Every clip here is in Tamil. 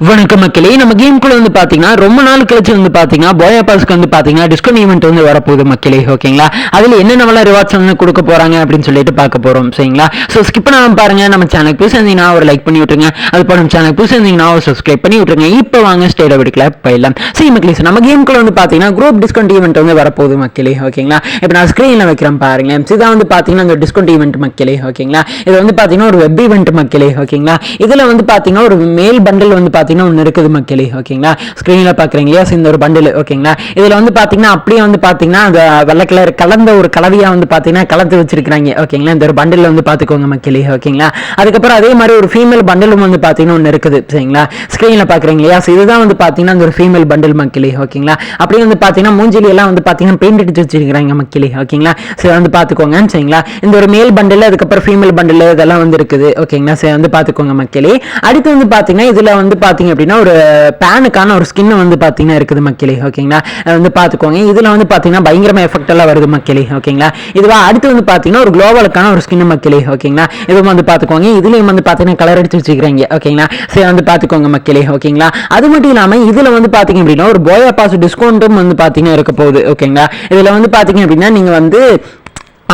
வணக்கம் மக்களே, நம்ம கேம்குள்ள வந்து பாத்தீங்கன்னா ரொம்ப நாள் கழிச்சு வந்து பாத்தீங்கன்னா போயா பாஸ்க்கு வந்து பாத்தீங்கன்னா டிஸ்கவுண்ட் ஈவெண்ட் வந்து வரப்போகுது மக்களே. ஓகேங்களா, அதுல என்னென்ன ரிவார்ட்ஸ் வந்து கொடுக்க போறாங்க அப்படின்னு சொல்லிட்டு பார்க்க போறோம். சரிங்களா, ஸோ ஸ்கிப் பண்ணாம பாருங்க. நம்ம சேனல் புதுசு இருந்தீங்கன்னா ஒரு லைக் பண்ணி விட்டுருங்க. அது போல நம்ம சேனல் புதுசு இருந்தீங்கன்னா ஒரு சப்ஸ்கிரைப் பண்ணி விட்டுருங்க. இப்போ வாங்க ஸ்டேட் வீடியோக்குள்ள போயிடலாம். சரி மக்களே, நம்ம கேம்குள்ள வந்து பாத்தீங்கன்னா குரூப் டிஸ்கவுண்ட் ஈவெண்ட் வந்து வரப்போகுது மக்களே. ஓகேங்களா, இப்போ நான் ஸ்கிரீன்ல வைக்கிறேன் பாருங்க. இதான் வந்து பாத்தீங்கன்னா இந்த டிஸ்கவுண்ட் ஈவெண்ட் மக்களே. ஓகேங்களா, இது வந்து பாத்தீங்கன்னா ஒரு வெப் ஈவெண்ட் மக்களே. ஓகேங்களா, இதுல வந்து பாத்தீங்கன்னா ஒரு மேல் பண்டல் வந்து பாத்தீங்கன்னா ஒன்று இருக்குது மக்களே. ஓகேங்களா, ஸ்கிரீன்ல பாக்குறீங்க இல்லையா, இந்த ஒரு பண்டில். ஓகேங்களா, இதுல வந்து பாத்தீங்கன்னா அப்படியே வந்து பாத்தீங்கன்னா அந்த வெள்ளை கலர் கலந்த ஒரு கலவையா வந்து பாத்தீங்கன்னா கலந்து வச்சிருக்காங்க. ஓகேங்களா, இந்த ஒரு பண்டில் வந்து பாத்துக்கோங்க மக்களே. ஓகேங்களா, அதுக்கப்புறம் அதே மாதிரி ஒரு ஃபீமேல் பண்டிலும் வந்து பாத்தீங்கன்னா ஒன்று இருக்குது. சரிங்களா, ஸ்கிரீன்ல பாக்குறீங்க இல்லையா, இதுதான் வந்து பாத்தீங்கன்னா அந்த ஒரு ஃபீமேல் பண்டில் மக்களே. ஓகேங்களா, அப்படியே வந்து பாத்தீங்கன்னா மூஞ்சில எல்லாம் வந்து பாத்தீங்கன்னா பெயிண்ட் அடிச்சு வச்சிருக்காங்க மக்களே. ஓகேங்களா, சரி வந்து பாத்துக்கோங்க. சரிங்களா, இந்த ஒரு மேல் பண்டில் அதுக்கப்புறம் ஃபீமேல் பண்டில் இதெல்லாம் வந்து இருக்குது. ஓகேங்களா, சரி வந்து பாத்துக்கோங்க மக்களே. அடுத்து வந்து பாத்தீங்கன்னா இதுல வந்து பாத்தீங்க அப்படின்னா ஒரு பேனுக்கான ஒரு ஸ்கின் வந்து பாத்தீங்கன்னா இருக்குது மக்களே. ஓகேங்களா, வந்து பாத்துக்கோங்க. இதுல வந்து பாத்தீங்கன்னா பயங்கரமா எஃபெக்ட் எல்லாம் வருது மக்களே. ஓகேங்களா, இதுவா அடுத்து வந்து பாத்தீங்கன்னா ஒரு குளோபலுக்கான ஒரு ஸ்கின் மக்களே. ஓகேங்களா, இதுவும் வந்து பாத்துக்கோங்க. இதுலயும் வந்து பாத்தீங்கன்னா கலர் அடிச்சு வச்சுக்கிறாங்க. ஓகேங்களா, சரி வந்து பாத்துக்கோங்க மக்களே. ஓகேங்களா, அது மட்டும் இல்லாம இதுல வந்து பாத்தீங்க அப்படின்னா ஒரு போயா பாஸ் டிஸ்கவுண்ட்டும் வந்து பாத்தீங்கன்னா இருக்க போகுது. ஓகேங்களா, இதுல வந்து பாத்தீங்க அப்படின்னா நீங்க வந்து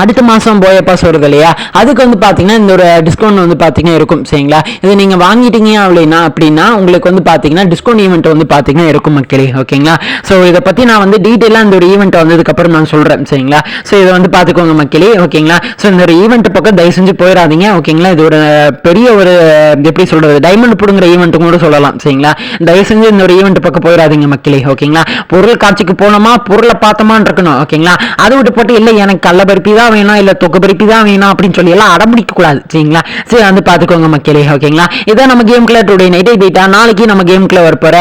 அடுத்த மாதம் போயா பாஸ் வருது இல்லையா, அதுக்கு வந்து பார்த்தீங்கன்னா இந்த ஒரு டிஸ்கவுண்ட் வந்து பார்த்தீங்கன்னா இருக்கும். சரிங்களா, இது நீங்கள் வாங்கிட்டீங்க அப்படின்னா உங்களுக்கு வந்து பார்த்தீங்கன்னா டிஸ்கவுண்ட் ஈவெண்ட் வந்து பார்த்தீங்கன்னா இருக்கும் மக்களே. ஓகேங்களா, ஸோ இதை பற்றி நான் வந்து டீட்டெயிலாக இந்த ஒரு ஈவெண்ட் வந்ததுக்கப்புறம் நான் சொல்கிறேன். சரிங்களா, ஸோ இதை வந்து பார்த்துக்கோங்க மக்களே. ஓகேங்களா, ஸோ இந்த ஒரு ஈவெண்ட் பக்கம் தயவு செஞ்சு போயிடாதீங்க. ஓகேங்களா, இது ஒரு பெரிய ஒரு எப்படி சொல்கிறது டைமண்ட் பிடுங்குற ஈவெண்ட் கூட சொல்லலாம். சரிங்களா, தயவு செஞ்சு இந்த ஒரு ஈவெண்ட் பக்கம் போயிடாதீங்க மக்களே. ஓகேங்களா, பொருள் காட்சிக்கு போனோமா பொருளை பார்த்தோமான்னு இருக்கணும். ஓகேங்களா, அதை விட்டு போட்டு இல்லை எனக்கு கள்ளபருப்பி தான் வேணும் இல்ல தொக்கு பருப்பி தான் வேணும் அப்படின்னு சொல்லி எல்லாம் அடம்பிடிக்க கூடாது. சரிங்களா, சரி வந்து பாத்துக்கோங்க மக்களே. ஓகேங்களா, இதான் நம்ம கேம்குள்ள டுடே நைட் டேட்டா. நாளைக்கு நம்ம கேம்குள்ள வரப்போற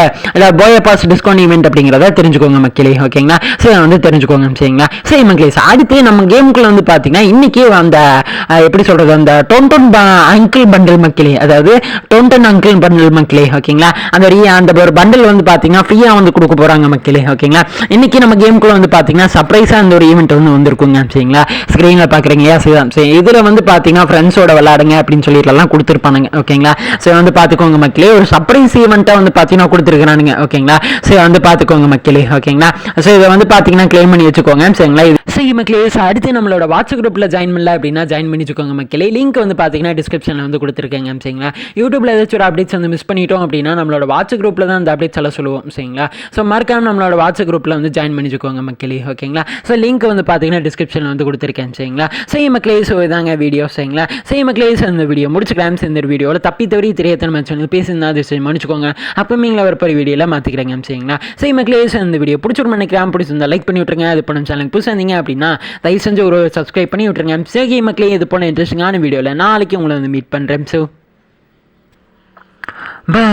போயா பாஸ் டிஸ்கவுண்ட் ஈவெண்ட் அப்படிங்கிறத தெரிஞ்சுக்கோங்க மக்களே. ஓகேங்களா, சரி வந்து தெரிஞ்சுக்கோங்க. சரிங்களா, சரி மக்களே, அடுத்து நம்ம கேம்குள்ள வந்து பாத்தீங்கன்னா இன்னைக்கு அந்த எப்படி சொல்றது அந்த டோன்டன் அங்கிள் பண்டில் மக்களே, அதாவது டோன்டன் அங்கிள் பண்டில் மக்களே. ஓகேங்களா, அந்த ஒரு பண்டில் வந்து பாத்தீங்கன்னா ஃப்ரீயா வந்து கொடுக்க போறாங்க மக்களே. ஓகேங்களா, இன்னைக்கு நம்ம கேம்குள்ள வந்து பாத்தீங்கன்னா சர்ப்ரைஸா அந்த ஒரு ஈவெண்ட் வந்து வந்திருக்குங்க. சரிங்களா, ஸ்கிரீன்ல பாக்குறீங்க. இதுல வந்து பாத்தீங்கன்னா ஃப்ரெண்ட்ஸோட விளையாடுங்க அப்படின்னு சொல்லிட்டு எல்லாம் கொடுத்துருப்பானுங்க. ஓகேங்களா, சரி வந்து பாத்துக்கோங்க மக்களே. ஒரு சர்ப்ரைஸ் ஈவெண்ட்டா வந்து பாத்தீங்கன்னா கொடுத்துருக்கானுங்க. ஓகேங்களா, சரி வந்து பாத்துக்கோங்க மக்களே. ஓகேங்களா, சோ இதை வந்து பாத்தீங்கன்னா கிளைம் பண்ணி வச்சுக்கோங்க. சரிங்களா, சரி மக்களே, அடுத்து நம்மளோட வாட்ஸ்அப் குரூப்ல ஜாயின் பண்ணல அப்படின்னா ஜாயின் பண்ணி வச்சுக்கோங்க மக்களே. லிங்க் வந்து பாத்தீங்கன்னா டிஸ்கிரிப்ஷன்ல வந்து கொடுத்துருக்கேங்க. சரிங்களா, யூடியூப்ல ஏதாச்சும் ஒரு அப்டேட்ஸ் வந்து மிஸ் பண்ணிட்டோம் அப்படின்னா நம்மளோட வாட்ஸ்அப் குரூப்ல தான் அந்த அப்டேட்ஸ் எல்லாம் சொல்லுவோம். சரிங்களா, ஸோ மறக்காம நம்மளோட வாட்ஸ்அப் குரூப்ல வந்து ஜாயின் பண்ணிச்சுக்கோங்க மக்களே. ஓகேங்களா, ஸோ லிங்க் வந்து பாத்தீங்கன்னா டிஸ்கிரிப்ஷன்ல வந்து கொடுத்துருக்கேன். சரிங்களா, சரி மக்களே, ஸோ இதாங்க வீடியோ. சரிங்களா, சரி மக்களே, இந்த வீடியோ முடிச்சுக்கலாம். இந்த வீடியோவில் தப்பி தவறி தெரியத்தன சொன்னது பேசியிருந்தா அது சரி மன்னிச்சுக்கோங்க. அப்போ வரப்போற வீடியோவில் மாற்றிக்கிறேங்க. சரிங்களா, சரி மக்களே, இந்த வீடியோ பிடிச்சிருக்கும் நினைக்கிறேன். பிடிச்சிருந்தா லைக் பண்ணி விட்டுருங்க. அது பண்ண சேனலுக்கு புதுசாக இருந்தீங்க அப்படின்னா தயவு செஞ்சு ஒரு சப்ஸ்கிரைப் பண்ணி விட்டுருங்க. சரி மக்களே, இது போன இன்ட்ரெஸ்டிங்கான வீடியோவில் நாளைக்கு உங்களை வந்து மீட் பண்ணுறேன். So by.